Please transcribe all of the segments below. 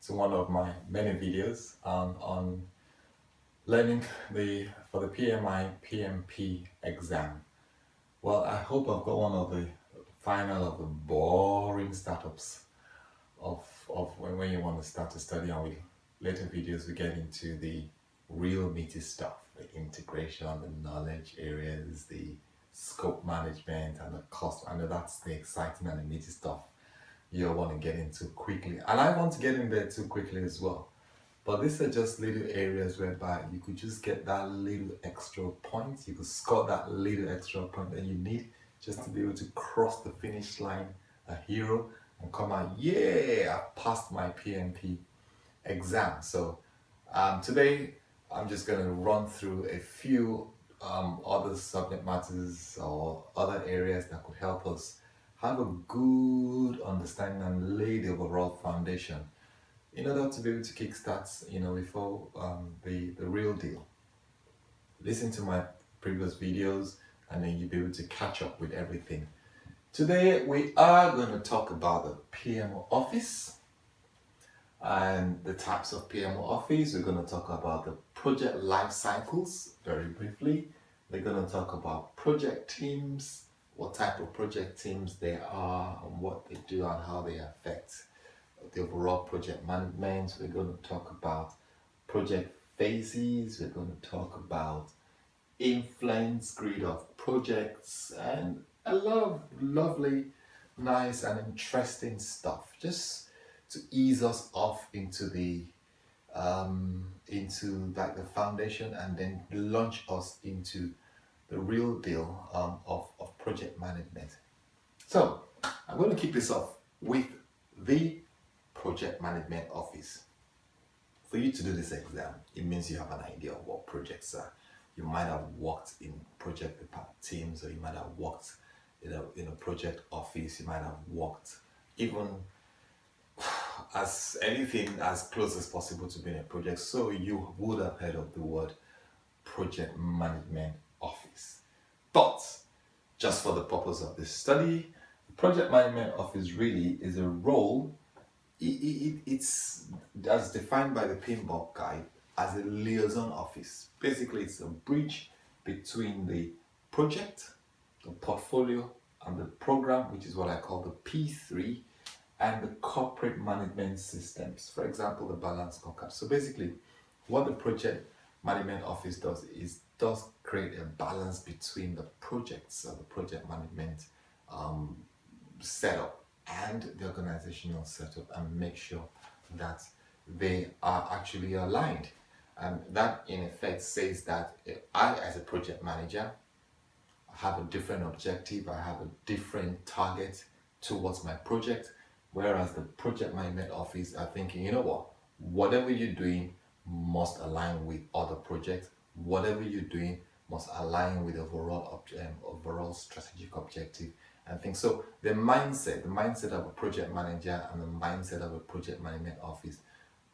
to one of my many videos on learning for the PMI PMP exam. Well, I hope I've got one of the final of the boring startups of when you want to start to study, and with later videos we get into the real meaty stuff, the integration, the knowledge areas, the scope management and the cost. I know that's the exciting and the meaty stuff you want to get into quickly, and I want to get in there too quickly as well. But these are just little areas whereby you could just get that little extra point, you could score that little extra point that you need just to be able to cross the finish line a hero and come out, yeah, I passed my PMP exam. So today I'm just going to run through a few other subject matters or other areas that could help us have a good understanding and lay the overall foundation in order to be able to kickstart, before the real deal. Listen to my previous videos and then you'll be able to catch up with everything. Today we are going to talk about the PMO Office and the types of PMO Office. We're going to talk about the project life cycles very briefly. We're going to talk about project teams, what type of project teams they are and what they do and how they affect the overall project management. We're going to talk about project phases. We're going to talk about influence grid of projects and a lot of lovely, nice and interesting stuff just to ease us off into the the foundation and then launch us into the real deal of project management. So I'm going to kick this off with the Project Management Office. For you to do this exam, it means you have an idea of what projects are. You might have worked in project teams, or you might have worked in a project office. You might have worked even as anything as close as possible to being a project. So you would have heard of the word Project Management Office. But just for the purpose of this study, the Project Management Office really is a role. It's as defined by the PMBOK guide as a liaison office. Basically, it's a bridge between the project, the portfolio, and the program, which is what I call the P3, and the corporate management systems. For example, the balance scorecard. So basically, what the project management office does create a balance between the projects or the project management setup and the organizational setup, and make sure that they are actually aligned. And that in effect says that I, as a project manager, have a different objective, I have a different target towards my project, whereas the project management office are thinking, you know what, whatever you're doing must align with other projects, whatever you're doing must align with overall strategic objective and things. So the mindset of a project manager and the mindset of a project management office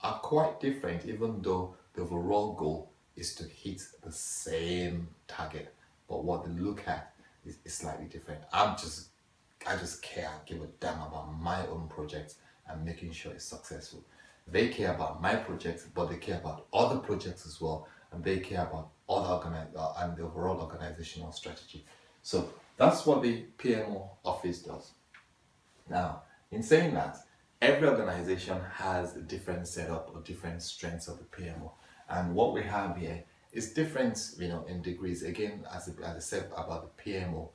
are quite different, even though the overall goal is to hit the same target. But what they look at is slightly different. I just care, I give a damn about my own project and making sure it's successful. They care about my projects, but they care about other projects as well, and they care about and the overall organizational strategy. So that's what the PMO office does. Now, in saying that, every organization has a different setup or different strengths of the PMO, and what we have here is different, in degrees. Again, as I said about the PMO,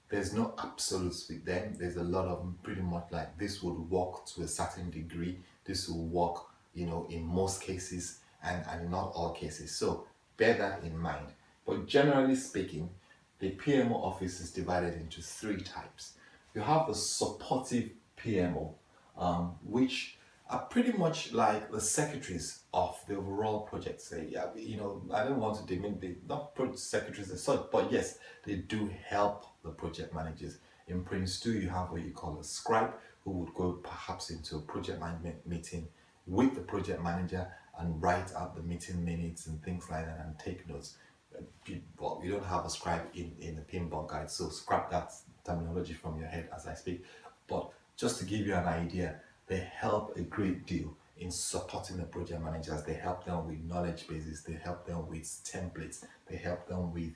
there's no absolutes with them. There's a lot of pretty much like this would work to a certain degree. This will work, in most cases and not all cases. So bear that in mind. But generally speaking, the PMO office is divided into three types. You have the supportive PMO, which are pretty much like the secretaries of the overall project. Say, I don't want to demean not project secretaries as such, but yes, they do help the project managers. In Prince 2, you have what you call a scribe, who would go perhaps into a project management meeting with the project manager and write out the meeting minutes and things like that and take notes. Well, you don't have a scribe in the PMBOK guide, so scrap that terminology from your head as I speak. But just to give you an idea, they help a great deal in supporting the project managers. They help them with knowledge bases, they help them with templates, they help them with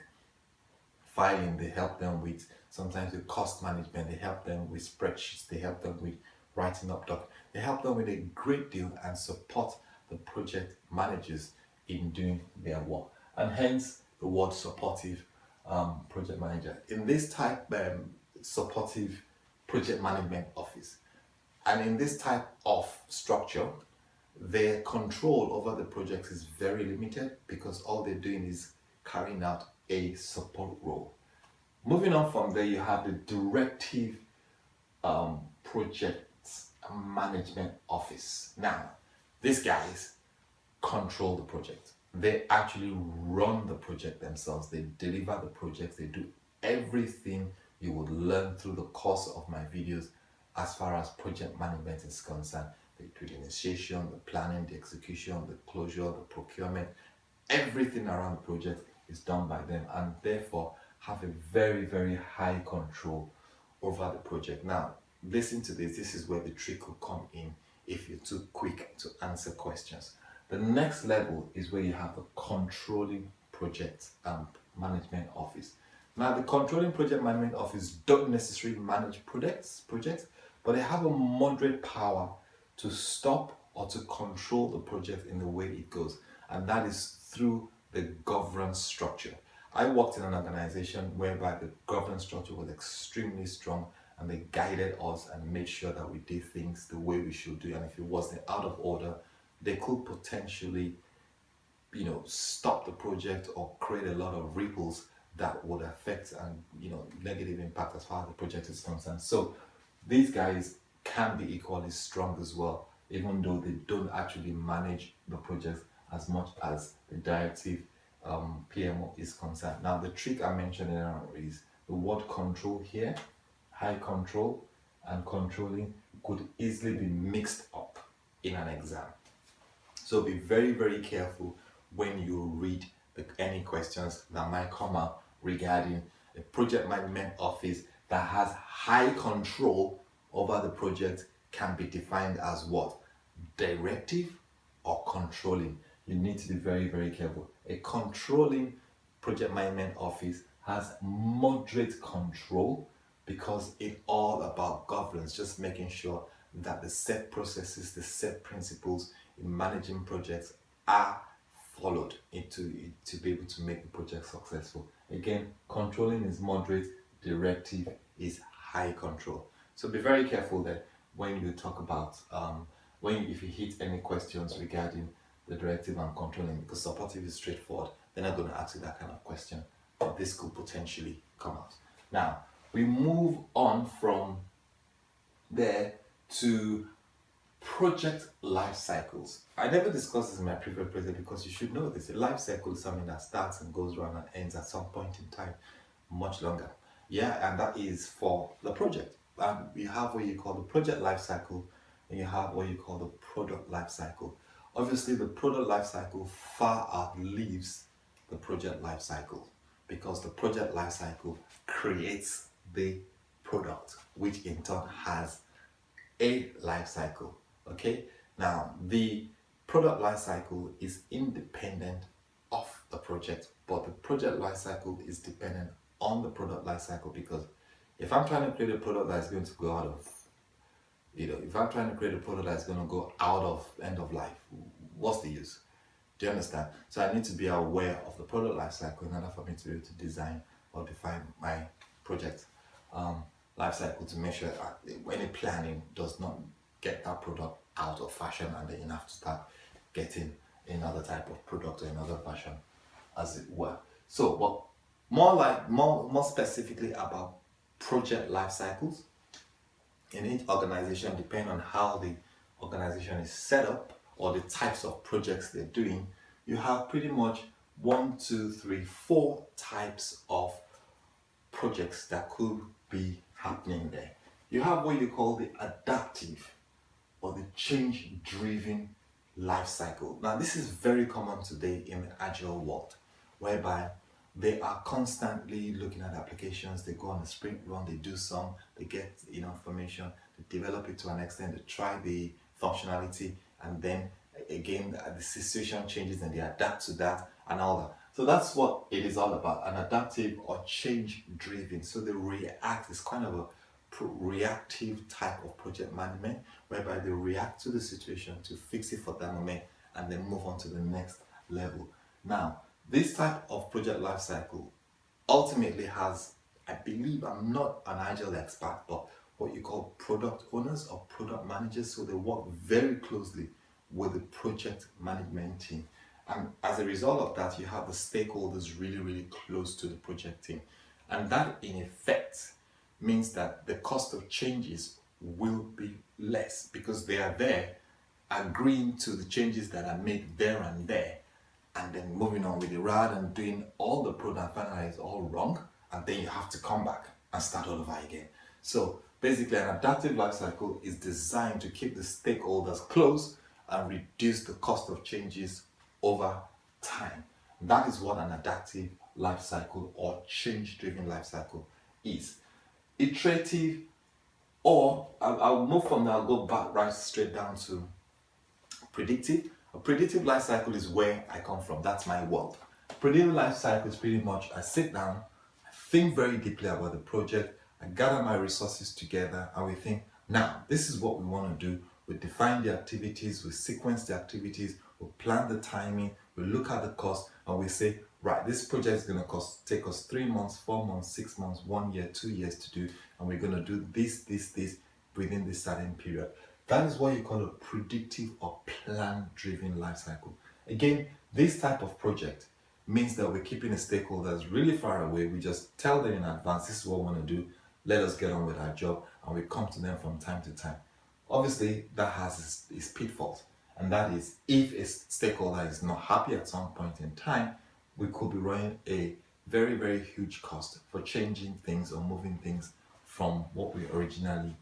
filing, they help them with sometimes with cost management, they help them with spreadsheets, they help them with writing up doc, they help them with a great deal and support the project managers in doing their work. And hence the word supportive project manager. In this type supportive project management office, and in this type of structure, their control over the projects is very limited because all they're doing is carrying out a support role. Moving on from there, you have the directive project management office. Now, these guys control the project. They actually run the project themselves. They deliver the projects. They do everything you would learn through the course of my videos as far as project management is concerned. They do the initiation, the planning, the execution, the closure, the procurement. Everything around the project is done by them, and therefore have a very, very high control over the project. Now, listen to this. This is where the trick will come in if you're too quick to answer questions. The next level is where you have the controlling project management office. Now, the controlling project management office don't necessarily manage projects, but they have a moderate power to stop or to control the project in the way it goes, and that is through the governance structure. I worked in an organization whereby the governance structure was extremely strong, and they guided us and made sure that we did things the way we should do. And if it wasn't out of order, they could potentially, stop the project or create a lot of ripples that would affect and negative impact as far as the project is concerned. So these guys can be equally strong as well, even though they don't actually manage the project as much as the directive PMO is concerned. Now, the trick I mentioned earlier is the word control here. High control and controlling could easily be mixed up in an exam. So be very, very careful when you read any questions that might come up regarding a project management office that has high control over the project. Can be defined as what? Directive or controlling. You need to be very, very careful. A controlling project management office has moderate control because it's all about governance, just making sure that the set processes, the set principles in managing projects are followed to be able to make the project successful. Again, controlling is moderate, directive is high control. So be very careful that when you talk about, if you hit any questions regarding the directive and controlling, because supportive is straightforward, they're not going to ask you that kind of question, but this could potentially come out. Now, we move on from there to project life cycles. I never discussed this in my previous presentation because you should know this. A life cycle is something that starts and goes around and ends at some point in time, much longer. Yeah, and that is for the project. You have what you call the project life cycle, and you have what you call the product life cycle. Obviously, the product life cycle far outlives the project life cycle because the project life cycle creates the product, which in turn has a life cycle. Okay, now the product life cycle is independent of the project, but the project life cycle is dependent on the product life cycle, because if I'm trying to create a product that's going to go out of, if I'm trying to create a product that's going to go out of end of life, what's the use? Do you understand? So I need to be aware of the product life cycle in order for me to be able to design or define my project life cycle, to make sure that any planning does not get that product out of fashion and then you have to start getting another type of product or another version, as it were. So, but more specifically about project life cycles in each organization, depending on how the organization is set up or the types of projects they're doing, you have pretty much 1, 2, 3, 4 types of projects that could be happening there. You have what you call the adaptive or the change-driven life cycle. Now, this is very common today in the agile world, whereby they are constantly looking at applications. They go on a sprint run, they do some, they get information, they develop it to an extent, they try the functionality, and then again the situation changes and they adapt to that and all that. So that's what it is all about, an adaptive or change driven. So the react is kind of a reactive type of project management whereby they react to the situation to fix it for that moment and then move on to the next level. Now, this type of project lifecycle ultimately has, I believe, I'm not an agile expert, but what you call product owners or product managers. So they work very closely with the project management team. And as a result of that, you have the stakeholders really, really close to the project team. And that in effect means that the cost of changes will be less because they are there agreeing to the changes that are made there and there and then moving on with it rather than doing all the product finalize all wrong and then you have to come back and start all over again. So basically an adaptive lifecycle is designed to keep the stakeholders close and reduce the cost of changes over time. That is what an adaptive lifecycle or change-driven lifecycle is. Iterative, or I'll move from there, I'll go back right straight down to predictive. A predictive life cycle is where I come from. That's my world. Predictive life cycle is pretty much I sit down, I think very deeply about the project, I gather my resources together, and we think, now, this is what we want to do. We define the activities, we sequence the activities, we plan the timing, we look at the cost, and we say, right, this project is going to take us 3 months, 4 months, 6 months, 1 year, 2 years to do, and we're going to do this within this certain period. That is what you call a predictive or plan-driven life cycle. Again, this type of project means that we're keeping the stakeholders really far away. We just tell them in advance, this is what we want to do, let us get on with our job, and we come to them from time to time. Obviously, that has its pitfalls, and that is if a stakeholder is not happy at some point in time, we could be running a very, very huge cost for changing things or moving things from what we originally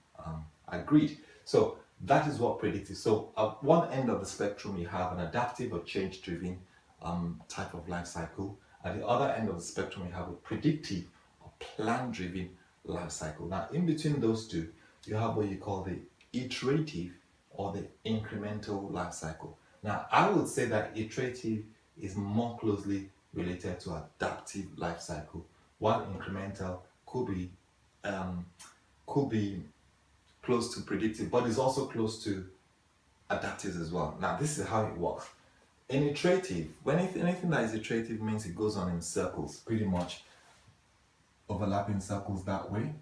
agreed. So that is what predictive. So at one end of the spectrum, you have an adaptive or change-driven type of life cycle. At the other end of the spectrum, you have a predictive or plan-driven life cycle. Now, in between those two, you have what you call the iterative or the incremental life cycle. Now, I would say that iterative is more closely related to adaptive life cycle, while incremental could be close to predictive, but is also close to adaptive as well. Now, this is how it works. In iterative, when anything that is iterative means it goes on in circles, pretty much overlapping circles that way.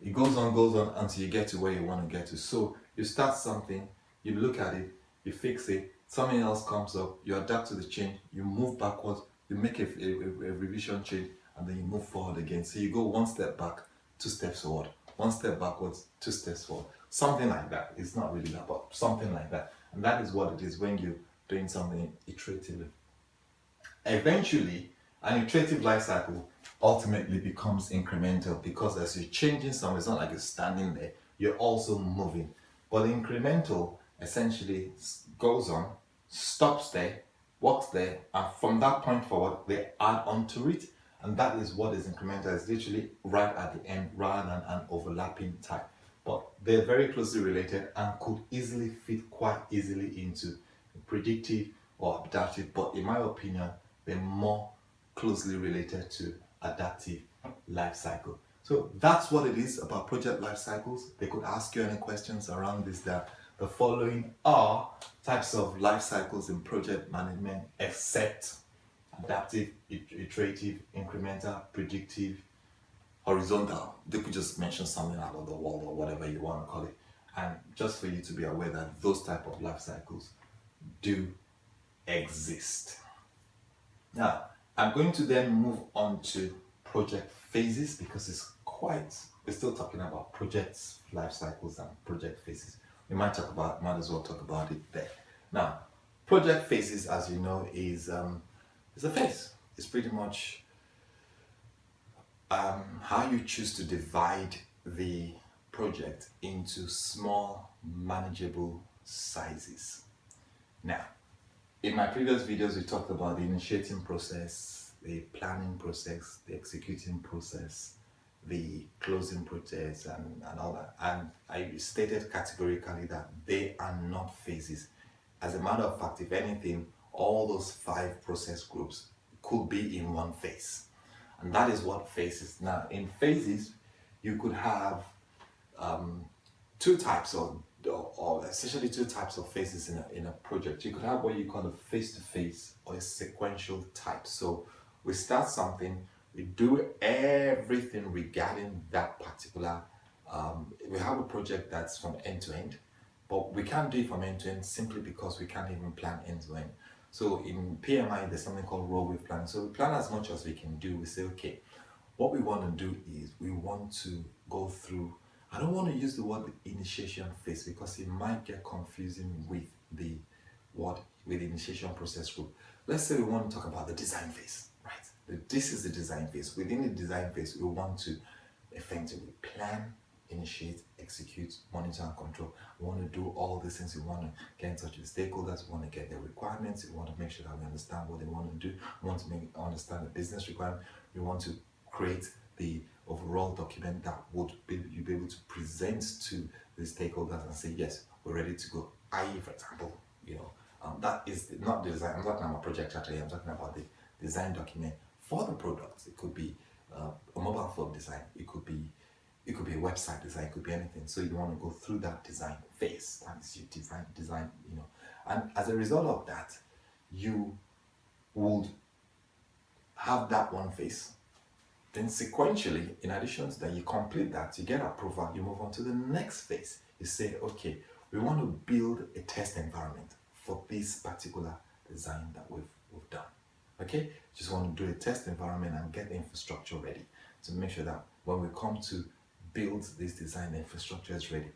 It goes on until you get to where you want to get to. So you start something, you look at it, you fix it, something else comes up, you adapt to the change, you move backwards, you make a revision change, and then you move forward again. So you go 1 step back, 2 steps forward, 1 step backwards, 2 steps forward. Something like that. It's not really that, but something like that. And that is what it is when you're doing something iteratively. Eventually, an iterative life cycle ultimately becomes incremental because as you're changing something, it's not like you're standing there, you're also moving. But incremental essentially goes on, stops there, works there, and from that point forward, they add on to it. And that is what is incremental. It's literally right at the end rather than an overlapping type. But they're very closely related and could easily fit quite easily into predictive or adaptive. But in my opinion, they're more closely related to adaptive life cycle. So that's what it is about project life cycles. They could ask you any questions around this, that the following are types of life cycles in project management, except adaptive, iterative, incremental, predictive, horizontal. They could just mention something out of the world or whatever you want to call it. And just for you to be aware that those type of life cycles do exist. Now, I'm going to then move on to project phases because we're still talking about projects, life cycles, and project phases. We might as well talk about it there. Now, project phases, as you know, is a phase. It's pretty much how you choose to divide the project into small, manageable sizes. Now, in my previous videos, we talked about the initiating process, the planning process, the executing process, the closing process and all that. And I stated categorically that they are not phases. As a matter of fact, if anything, all those 5 process groups could be in one phase. And that is what phases. Now, in phases, you could have two types or essentially 2 types of phases in a project. You could have what you call a face-to-face or a sequential type. So we start something, we do everything regarding that particular, we have a project that's from end to end, but we can't do it from end to end simply because we can't even plan end to end. So in PMI, there's something called role wave planning. So we plan as much as we can do. We say, okay, what we want to do is we want to go through, I don't want to use the word initiation phase because it might get confusing with the initiation process group. Let's say we want to talk about the design phase, right? This is the design phase. Within the design phase, we want to effectively plan, initiate, execute, monitor, and control. We want to do all these things. We want to get in touch with stakeholders. We want to get their requirements. We want to make sure that we understand what they want to do. We want to understand the business requirement. We want to create the overall document that would you'll be able to present to the stakeholders and say, yes, we're ready to go. I.e., for example, that is not the design. I'm not talking about project charter. I'm talking about the design document for the products. It could be a mobile phone design. It could be a website design. It could be anything. So you want to go through that design phase. That is your design. And as a result of that, you would have that one phase. Then sequentially, in addition to that, you complete that, you get approval, you move on to the next phase. You say, okay, we want to build a test environment for this particular design that we've done. Okay, just want to do a test environment and get the infrastructure ready to make sure that when we come to build this design, the infrastructure is ready.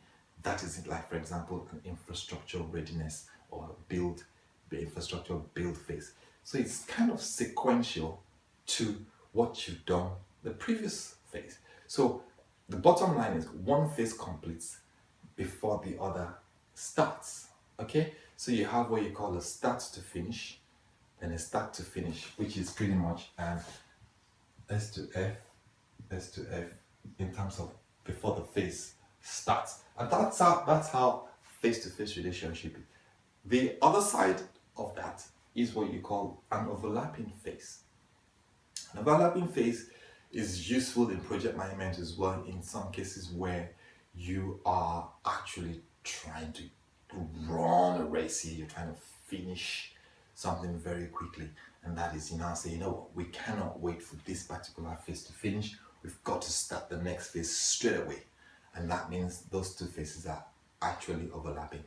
That is it, like for example, an infrastructure readiness or the infrastructure build phase. So it's kind of sequential to what you've done the previous phase. So the bottom line is one phase completes before the other starts. Okay, so you have what you call a start to finish, then a start to finish, which is pretty much an S to F in terms of before the phase starts. And that's how face-to-face relationship is. The other side of that is what you call an overlapping phase. An overlapping phase is useful in project management as well in some cases where you are actually trying to run a race here, you're trying to finish something very quickly, and that is, say, we cannot wait for this particular phase to finish, we've got to start the next phase straight away. And that means those 2 phases are actually overlapping.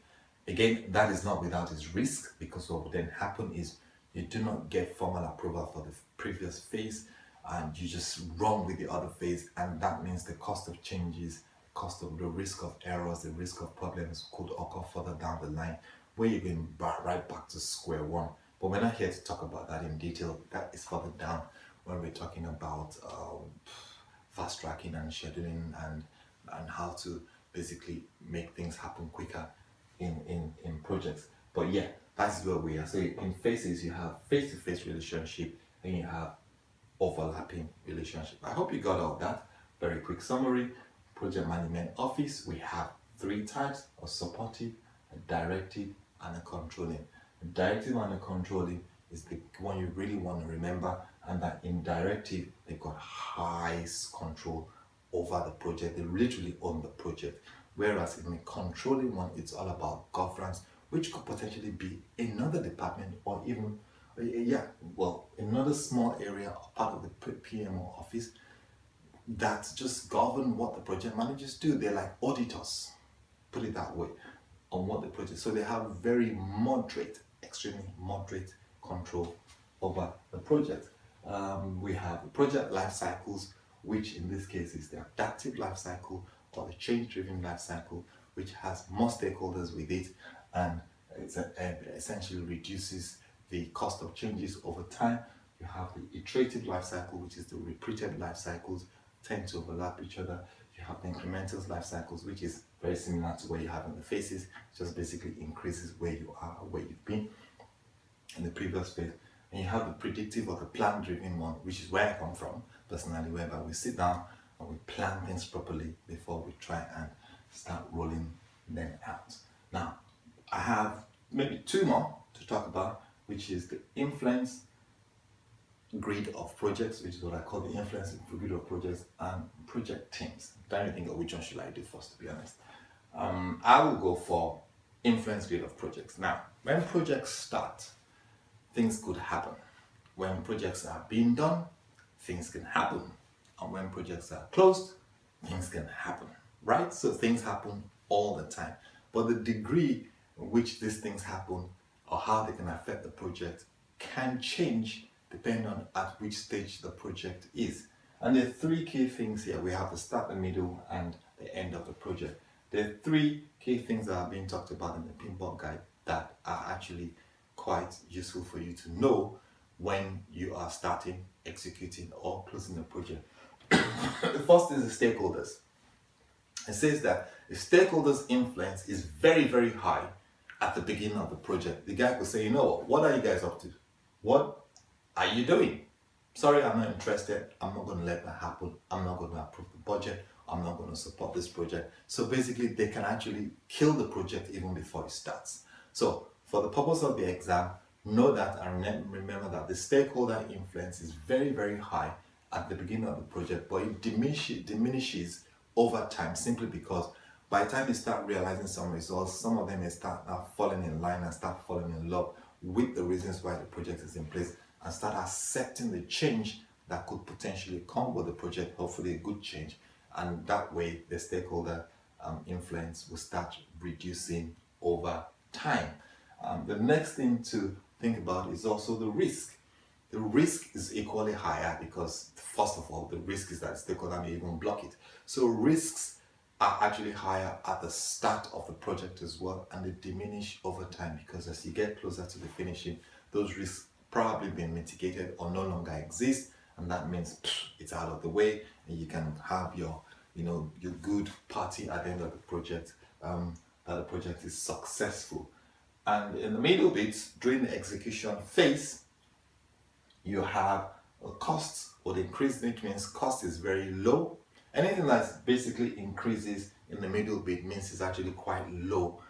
Again, that is not without its risk, because what would then happen is you do not get formal approval for the previous phase and you just run with the other phase, and that means the cost of changes, the risk of errors, the risk of problems could occur further down the line where you're going right back to square one. But we're not here to talk about that in detail. That is further down when we're talking about fast tracking and scheduling and how to basically make things happen quicker in projects. But yeah, that's where we are. So in phases, you have face-to-face relationship and you have overlapping relationship. I hope you got all that. Very quick summary. Project Management Office, we have 3 types: a supportive, a directive, and a controlling. The directive and the controlling is the one you really want to remember, and that in directive, they've got highest control over the project. They literally own the project. Whereas in the controlling one, it's all about governance, which could potentially be another department or even, another small area part of the PMO office that just govern what the project managers do. They're like auditors, put it that way, on what the project. So they have very moderate, extremely moderate control over the project. We have project life cycles, which in this case is the adaptive life cycle or the change-driven life cycle, which has more stakeholders with it, and it essentially reduces the cost of changes over time. You have the iterative life cycle, which is the repeated life cycles tend to overlap each other. You have the incremental life cycles, which is very similar to what you have in the phases, just basically increases where you are, where you've been in the previous phase. And you have the predictive or the plan-driven one, which is where I come from personally, whereby we sit down and we plan things properly before we try and start rolling them out. Now, I have maybe two more to talk about, which is the influence grid of projects, which is what I call the influence grid of projects, and project teams. I don't think of which one should I do first, to be honest. I will go for influence grid of projects. Now, when projects start, things could happen. When projects are being done, things can happen. And when projects are closed, things can happen, right? So things happen all the time. But the degree in which these things happen or how they can affect the project can change depending on at which stage the project is. And there are three key things here. We have the start, the middle, and the end of the project. There are three key things that are being talked about in the PMBOK guide that are actually quite useful for you to know when you are starting, executing, or closing a project. The first is the stakeholders. It says that the stakeholders' influence is very, very high at the beginning of the project. The guy could say, you know what are you guys up to? What are you doing? Sorry, I'm not interested. I'm not going to let that happen. I'm not going to approve the budget. I'm not going to support this project. So basically, they can actually kill the project even before it starts. So for the purpose of the exam, know that and remember that the stakeholder influence is very, very high at the beginning of the project, but it diminishes over time simply because by the time you start realizing some results, some of them may start falling in line and start falling in love with the reasons why the project is in place and start accepting the change that could potentially come with the project, hopefully a good change. And that way the stakeholder influence will start reducing over time. The next thing to think about is also the risk. The risk is equally higher because, first of all, the risk is that the stakeholder may even block it. So risks are actually higher at the start of the project as well, and they diminish over time because as you get closer to the finishing, those risks probably been mitigated or no longer exist, and that means it's out of the way, and you can have your good party at the end of the project, that the project is successful. And in the middle bits, during the execution phase, you have a cost or the increase, which means cost is very low. Anything that basically increases in the middle bit means it's actually quite low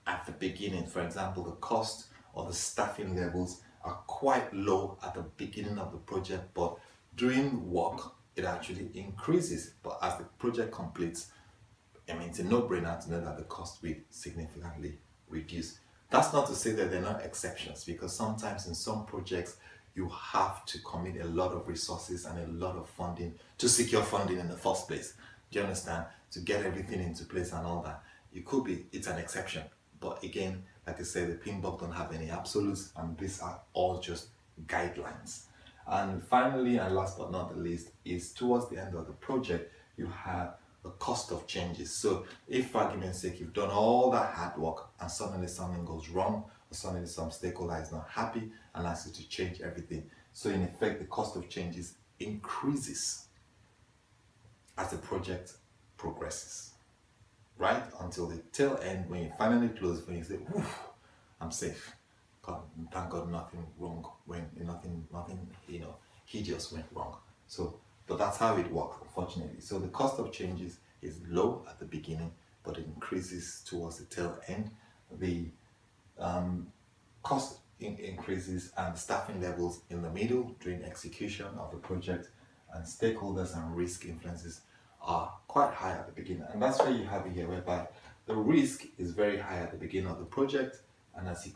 at the beginning. For example, the cost or the staffing levels are quite low at the beginning of the project, but during work, it actually increases. But as the project completes, it's a no-brainer to know that the cost will significantly reduce. That's not to say that they're not exceptions, because sometimes in some projects, you have to commit a lot of resources and a lot of funding to secure funding in the first place. Do you understand? To get everything into place and all that. It's an exception. But again, like I said, the PMBOK don't have any absolutes, and these are all just guidelines. And finally, and last but not the least, is towards the end of the project, you have the cost of changes. So if, for argument's sake, you've done all that hard work and suddenly something goes wrong, or suddenly some stakeholder is not happy and asks you to change everything. So in effect, the cost of changes increases as the project progresses, right? Until the tail end, when you finally close, when you say, I'm safe. God, thank God nothing wrong nothing hideous went wrong. So, but that's how it works, unfortunately. So the cost of changes is low at the beginning, but it increases towards the tail end. The cost increases and staffing levels in the middle during execution of the project, and stakeholders and risk influences are quite high at the beginning. And that's why you have it here, whereby the risk is very high at the beginning of the project, and as you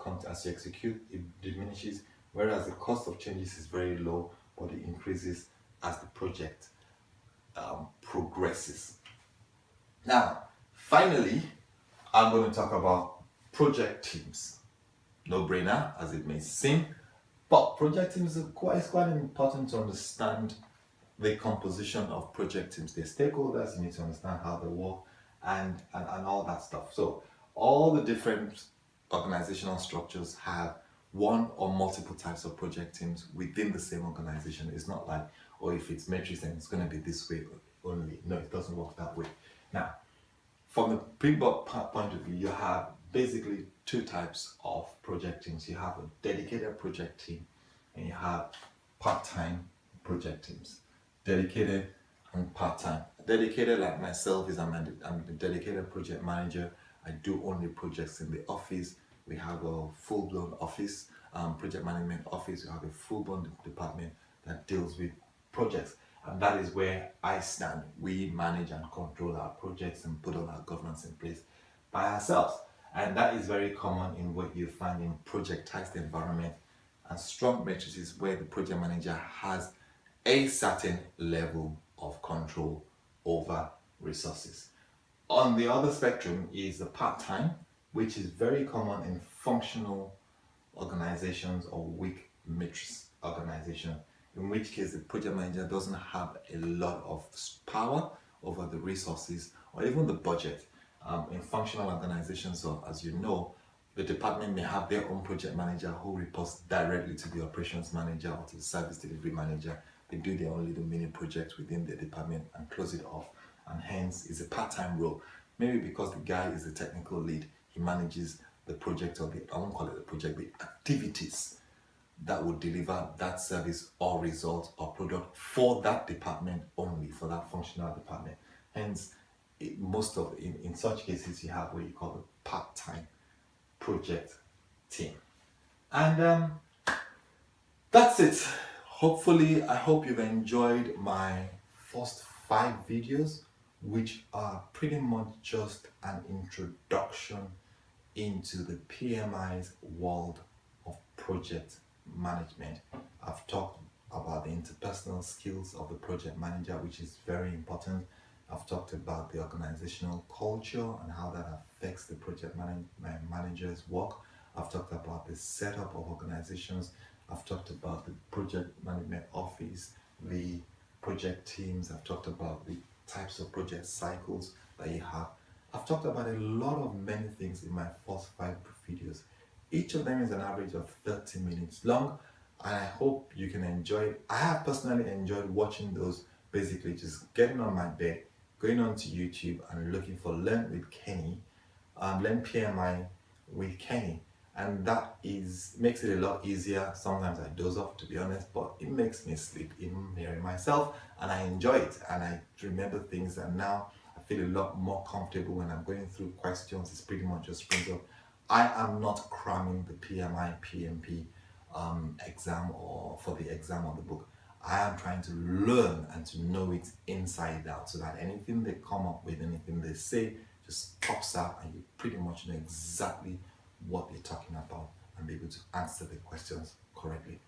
execute, it diminishes, whereas the cost of changes is very low, but it increases as the project progresses. Now, finally, I'm going to talk about project teams. No brainer, as it may seem, but project teams is quite important to understand the composition of project teams. The stakeholders, you need to understand how they work and all that stuff. So all the different organizational structures have one or multiple types of project teams within the same organization. It's not like, if it's matrix and it's going to be this way only. No, it doesn't work that way. Now, from the PMBOK point of view, you have basically two types of project teams. You have a dedicated project team and you have part-time project teams. Dedicated and part-time. Dedicated like myself is I'm a dedicated project manager. I do only projects in the office. We have a full-blown office, project management office. We have a full-blown department that deals with projects. And that is where I stand. We manage and control our projects and put all our governance in place by ourselves. And that is very common in what you find in projectized environment and strong matrices where the project manager has a certain level of control over resources. On the other spectrum is the part-time, which is very common in functional organizations or weak matrix organizations, in which case the project manager doesn't have a lot of power over the resources or even the budget. In functional organizations, so as you know, the department may have their own project manager who reports directly to the operations manager or to the service delivery manager. They do their own little mini project within the department and close it off, and hence it's a part-time role. Maybe because the guy is the technical lead, he manages the project, or I won't call it the project, the activities that would deliver that service or result or product for that department only, for that functional department. Hence, in such cases, you have what you call a part-time project team. And that's it. Hopefully, I hope you've enjoyed my first 5 videos, which are pretty much just an introduction into the PMI's world of project management. I've talked about the interpersonal skills of the project manager, which is very important. I've talked about the organizational culture and how that affects the project manager's work. I've talked about the setup of organizations. I've talked about the project management office, the project teams. I've talked about the types of project cycles that you have. I've talked about a lot of many things in my first 5 videos. Each of them is an average of 30 minutes long, and I hope you can enjoy it. I have personally enjoyed watching those, basically just getting on my bed, going onto YouTube and looking for Learn with Kenny, Learn PMI with Kenny. And that makes it a lot easier. Sometimes I doze off, to be honest, but it makes me sleep in hearing myself, and I enjoy it, and I remember things, and now I feel a lot more comfortable when I'm going through questions. It's pretty much just springs up. I am not cramming the PMI, PMP exam or for the exam or the book. I am trying to learn and to know it inside out, so that anything they come up with, anything they say, just pops out and you pretty much know exactly what they're talking about and be able to answer the questions correctly.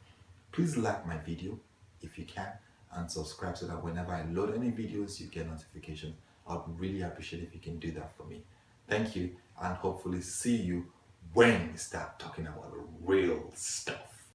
Please like my video if you can, and subscribe so that whenever I load any videos, you get notifications. I'd really appreciate if you can do that for me. Thank you, and hopefully see you when we start talking about the real stuff.